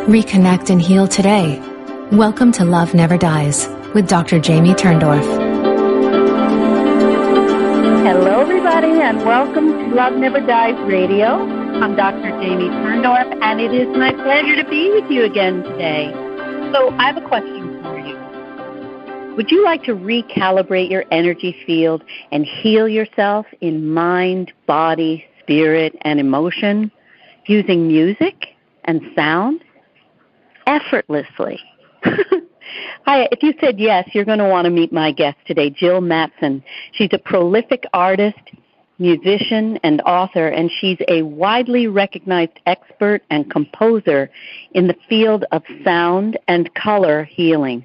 Reconnect and heal today. Welcome to Love Never Dies with Dr. Jamie Turndorf. Hello, everybody, and welcome to Love Never Dies Radio. I'm Dr. Jamie Turndorf, and it is my pleasure to be with you again today. So I have a question for you. Would you like to recalibrate your energy field and heal yourself in mind, body, spirit, and emotion using music and sound effortlessly? Hi, if you said yes, you're going to want to meet my guest today, Jill Mattson. She's a prolific artist, musician, and author, and she's a widely recognized expert and composer in the field of sound and color healing.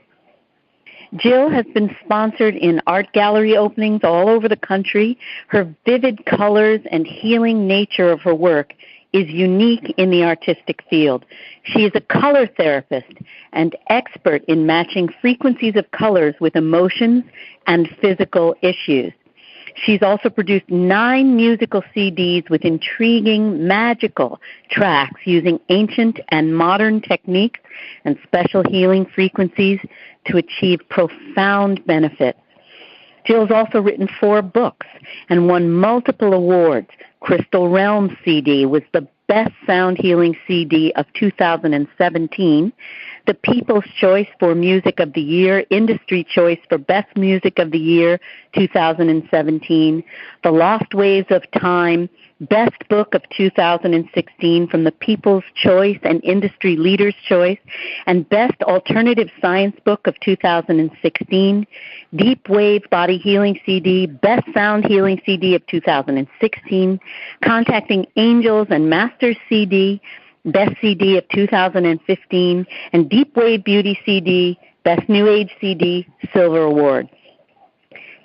Jill has been sponsored in art gallery openings all over the country. Her vivid colors and healing nature of her work is unique in the artistic field. She is a color therapist and expert in matching frequencies of colors with emotions and physical issues. She's also produced 9 musical CDs with intriguing, magical tracks using ancient and modern techniques and special healing frequencies to achieve profound benefits. Jill's also written 4 books and won multiple awards. Crystal Realm CD was the Best Sound Healing CD of 2017, the People's Choice for Music of the Year, Industry Choice for Best Music of the Year 2017, The Lost Waves of Time, Best Book of 2016 from the People's Choice and Industry Leaders' Choice, and Best Alternative Science Book of 2016, Deep Wave Body Healing CD, Best Sound Healing CD of 2016, Contacting Angels and Masters CD, Best CD of 2015, and Deep Wave Beauty CD, Best New Age CD, Silver Award.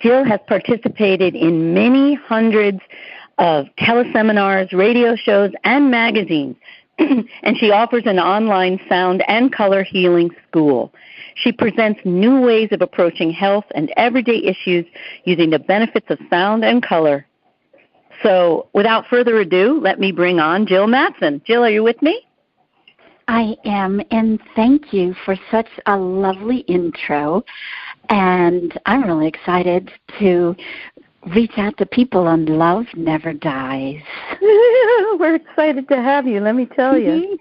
Jill has participated in many hundreds of teleseminars, radio shows, and magazines, and she offers an online sound and color healing school. She presents new ways of approaching health and everyday issues using the benefits of sound and color. So without further ado, let me bring on Jill Mattson. Jill, are you with me? I am, and thank you for such a lovely intro. And I'm really excited to reach out to people on Love Never Dies. We're excited to have you, let me tell you.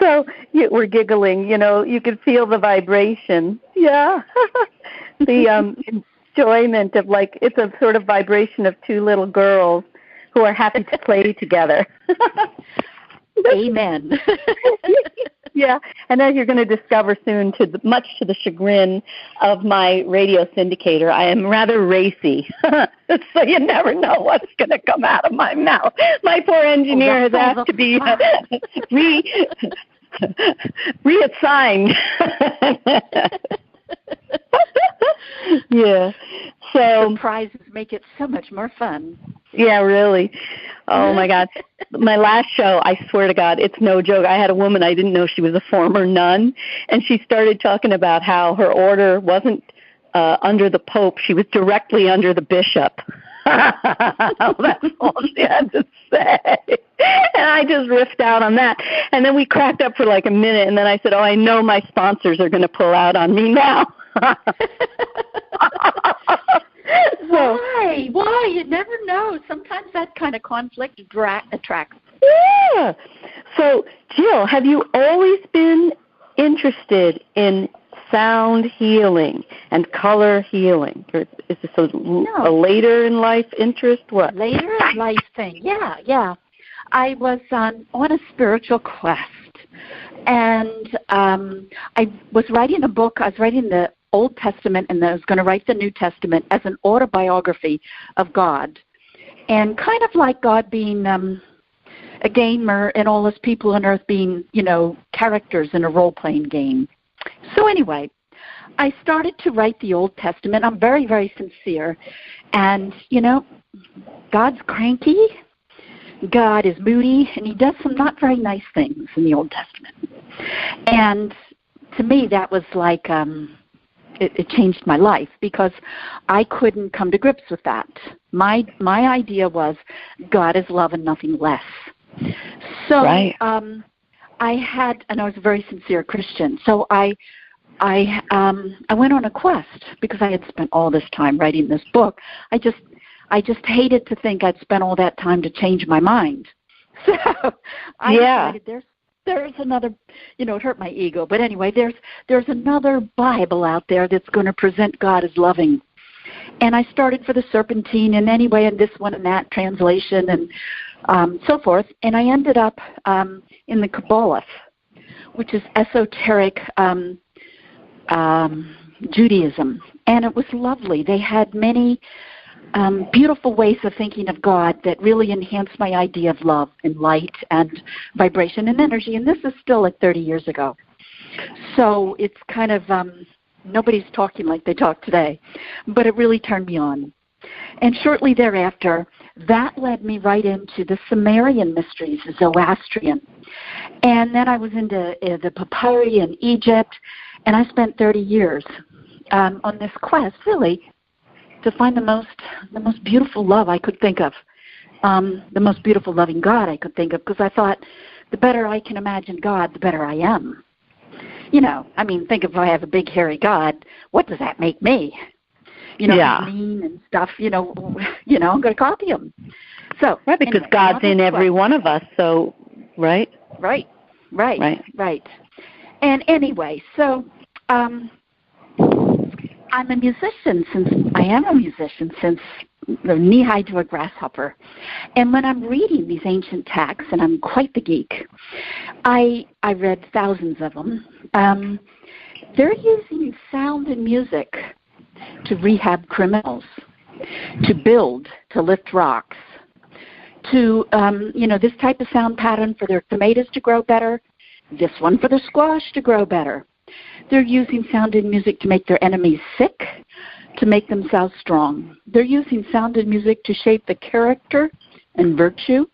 So we're giggling, you could feel the vibration. Yeah. The enjoyment of it's a sort of vibration of 2 little girls who are happy to play together. Amen. Yeah, and as you're going to discover soon, much to the chagrin of my radio syndicator, I am rather racy, so you never know what's going to come out of my mouth. My poor engineer has asked to be reassigned. Yeah. So surprises make it so much more fun. Yeah, really. Oh, my God. My last show, I swear to God, it's no joke. I had a woman, I didn't know she was a former nun, and she started talking about how her order wasn't under the Pope. She was directly under the bishop. That's all she had to say. And I just riffed out on that. And then we cracked up for a minute, and then I said, I know my sponsors are going to pull out on me now. Why? You never know. Sometimes that kind of conflict attracts. Yeah. So, Jill, have you always been interested in sound healing and color healing? Or is this a later in life interest? What? Later in life thing. Yeah. I was on a spiritual quest, and I was writing a book. I was writing the Old Testament, and I was going to write the New Testament as an autobiography of God, and kind of like God being a gamer and all his people on earth being, characters in a role-playing game. So anyway, I started to write the Old Testament. I'm very, very sincere, and, God's cranky, God is moody, and he does some not very nice things in the Old Testament. And to me, that was like it changed my life because I couldn't come to grips with that. My idea was God is love and nothing less. So right. and I was a very sincere Christian, so I went on a quest because I had spent all this time writing this book. I just hated to think I'd spent all that time to change my mind. So I decided there's another, it hurt my ego, but anyway, there's another Bible out there that's going to present God as loving. And I started for the Serpentine, and anyway, and this one and that translation, and so forth. And I ended up in the Kabbalah, which is esoteric Judaism, and it was lovely. They had many beautiful ways of thinking of God that really enhanced my idea of love and light and vibration and energy, and this is still like 30 years ago. So it's kind of, nobody's talking like they talk today, but it really turned me on. And shortly thereafter, that led me right into the Sumerian mysteries, Zoroastrian. And then I was into the papyri in Egypt, and I spent 30 years on this quest, really, to find the most beautiful love I could think of, the most beautiful loving God I could think of, because I thought the better I can imagine God, the better I am. Think if I have a big hairy God, what does that make me? Mean and stuff. I'm going to copy him. So right, because anyway, God's in every one of us. So right. And anyway, so I'm a musician since knee-high to a grasshopper. And when I'm reading these ancient texts, and I'm quite the geek, I read thousands of them, they're using sound and music to rehab criminals, to build, to lift rocks, to, this type of sound pattern for their tomatoes to grow better, this one for the squash to grow better. They're using sound and music to make their enemies sick, to make themselves strong. They're using sound and music to shape the character and virtue.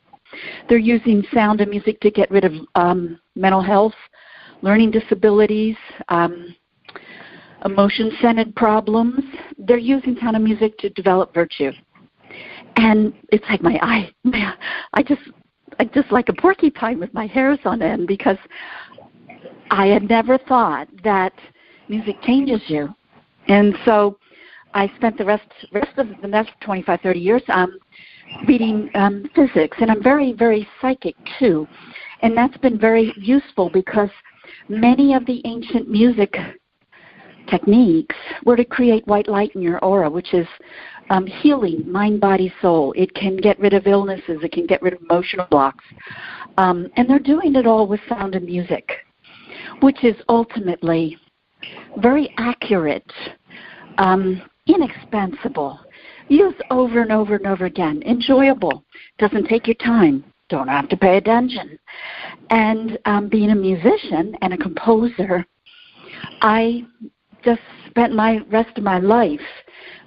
They're using sound and music to get rid of mental health, learning disabilities, emotion-centered problems. They're using sound and music to develop virtue. And it's like I just like a porcupine with my hairs on end, because I had never thought that music changes you. And so I spent the rest of the next 25, 30 years reading physics, and I'm very, very psychic too. And that's been very useful because many of the ancient music techniques were to create white light in your aura, which is healing mind, body, soul. It can get rid of illnesses. It can get rid of emotional blocks. And they're doing it all with sound and music, which is ultimately very accurate, inexpensive, used over and over and over again, enjoyable, doesn't take your time, don't have to pay attention. And being a musician and a composer, I just spent my rest of my life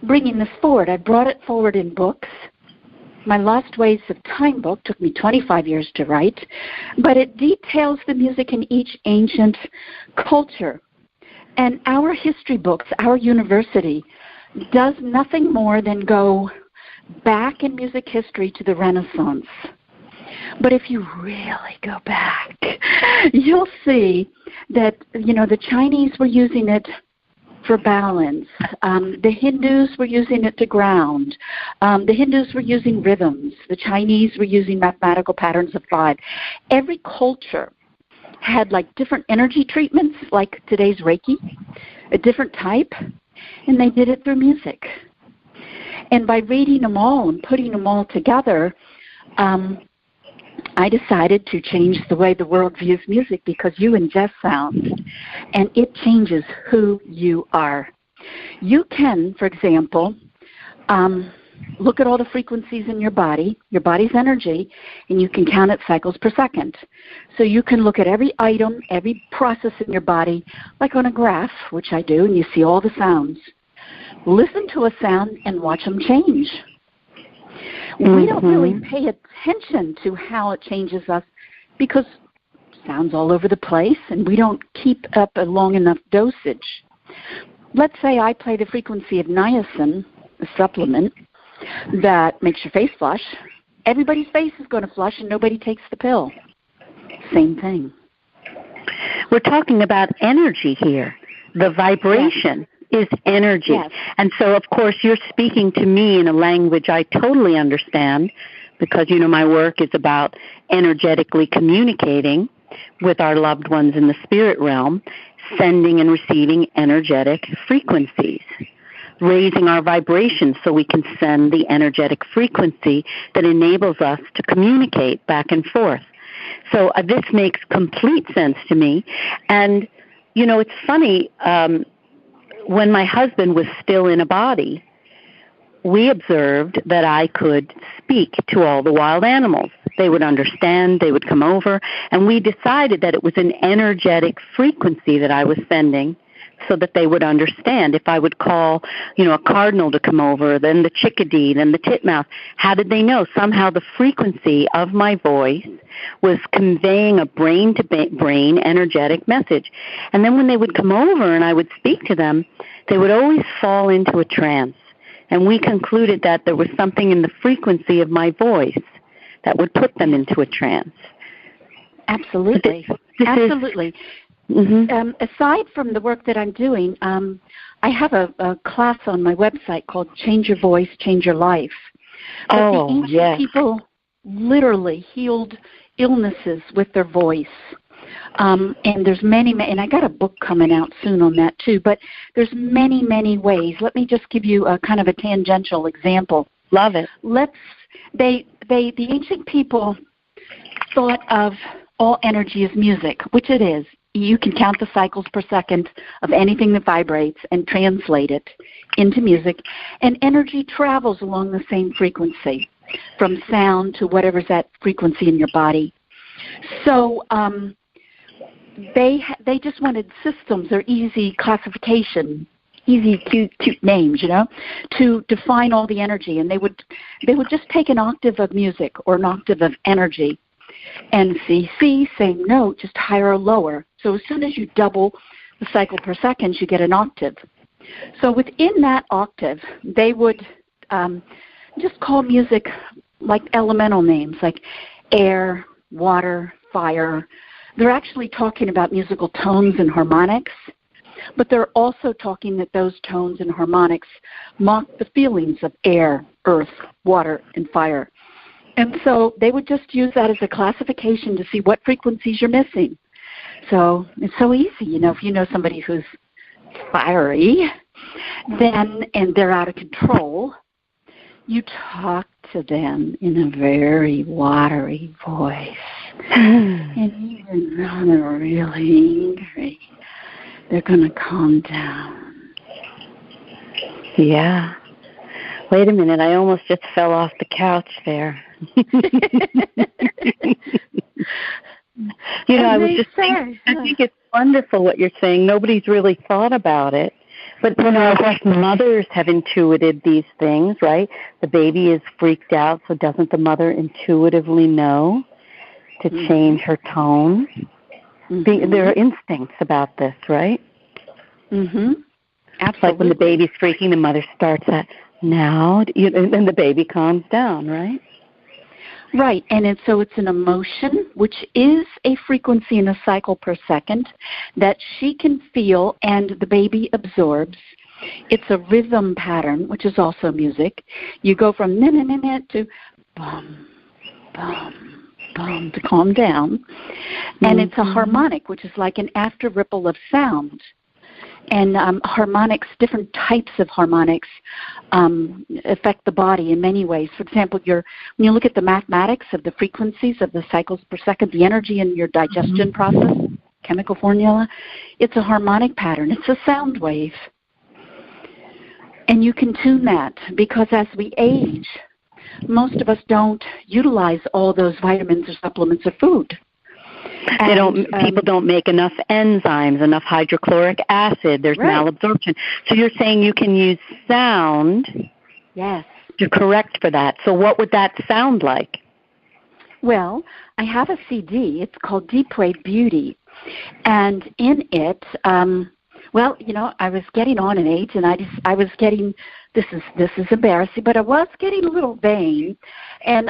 bringing this forward. I brought it forward in books. My Lost Ways of Time book took me 25 years to write, but it details the music in each ancient culture. And our history books, our university, does nothing more than go back in music history to the Renaissance. But if you really go back, you'll see that, the Chinese were using it for balance. The Hindus were using it to ground. The Hindus were using rhythms. The Chinese were using mathematical patterns of 5. Every culture had different energy treatments, like today's Reiki, a different type, and they did it through music. And by reading them all and putting them all together, I decided to change the way the world views music, because you ingest sound, and it changes who you are. You can, for example, look at all the frequencies in your body's energy, and you can count its cycles per second. So you can look at every item, every process in your body, like on a graph, which I do, and you see all the sounds. Listen to a sound and watch them change. We don't really pay attention to how it changes us because sound's all over the place, and we don't keep up a long enough dosage. Let's say I play the frequency of niacin, a supplement that makes your face flush. Everybody's face is going to flush, and nobody takes the pill. Same thing. we're talking about energy here. The vibration is energy. Yes. And so, of course, you're speaking to me in a language I totally understand because, you know, my work is about energetically communicating with our loved ones in the spirit realm, sending and receiving energetic frequencies, raising our vibrations so we can send the energetic frequency that enables us to communicate back and forth. So this makes complete sense to me. And, you know, it's funny, when my husband was still in a body, we observed that I could speak to all the wild animals. They would understand, they would come over, and we decided that it was an energetic frequency that I was sending so that they would understand. If I would call, you know, a cardinal to come over, then the chickadee, then the titmouse, how did they know? Somehow the frequency of my voice was conveying a brain-to-brain energetic message. And then when they would come over and I would speak to them, they would always fall into a trance. And we concluded that there was something in the frequency of my voice that would put them into a trance. Absolutely. Absolutely. Aside from the work that I'm doing, I have a class on my website called Change Your Voice, Change Your Life. But the ancient people literally healed illnesses with their voice. And there's many, and I got a book coming out soon on that too, but there's many, many ways. Let me just give you a kind of a tangential example. Love it. The ancient people thought of all energy as music, which it is. You can count the cycles per second of anything that vibrates and translate it into music, and energy travels along the same frequency, from sound to whatever's that frequency in your body. So they just wanted systems or easy classification, easy cute names, you know, to define all the energy, and they would just take an octave of music or an octave of energy, and C, same note, just higher or lower. So as soon as you double the cycle per second, you get an octave. So within that octave, they would just call music like elemental names, like air, water, fire. They're actually talking about musical tones and harmonics, but they're also talking that those tones and harmonics mock the feelings of air, earth, water, and fire. And so they would just use that as a classification to see what frequencies you're missing. So it's so easy, you know, if you know somebody who's fiery, then, and they're out of control, you talk to them in a very watery voice. And even though they're really angry, they're going to calm down. Yeah. Wait a minute, I almost just fell off the couch there. You know, I was just thinking, I think it's wonderful what you're saying. Nobody's really thought about it. But, you know, of course, mothers have intuited these things, right? The baby is freaked out, so doesn't the mother intuitively know to change her tone? There are instincts about this, right? Absolutely. Like when the baby's freaking, the mother starts at, now, and then the baby calms down, right? Right, and so it's an emotion, which is a frequency in a cycle per second that she can feel and the baby absorbs. It's a rhythm pattern, which is also music. You go from na-na-na-na to bum, bum, bum to calm down. And it's a harmonic, which is like an after ripple of sound. And harmonics, different types of harmonics affect the body in many ways. For example, when you look at the mathematics of the frequencies of the cycles per second, the energy in your digestion process, chemical formula, it's a harmonic pattern. It's a sound wave. And you can tune that because as we age, most of us don't utilize all those vitamins or supplements or food. People don't make enough enzymes, enough hydrochloric acid. There's malabsorption. So you're saying you can use sound to correct for that. So what would that sound like? Well, I have a CD. It's called Deep Wave Beauty. And in it, well, you know, I was getting on in age, and I was getting, this is embarrassing, but I was getting a little vain. And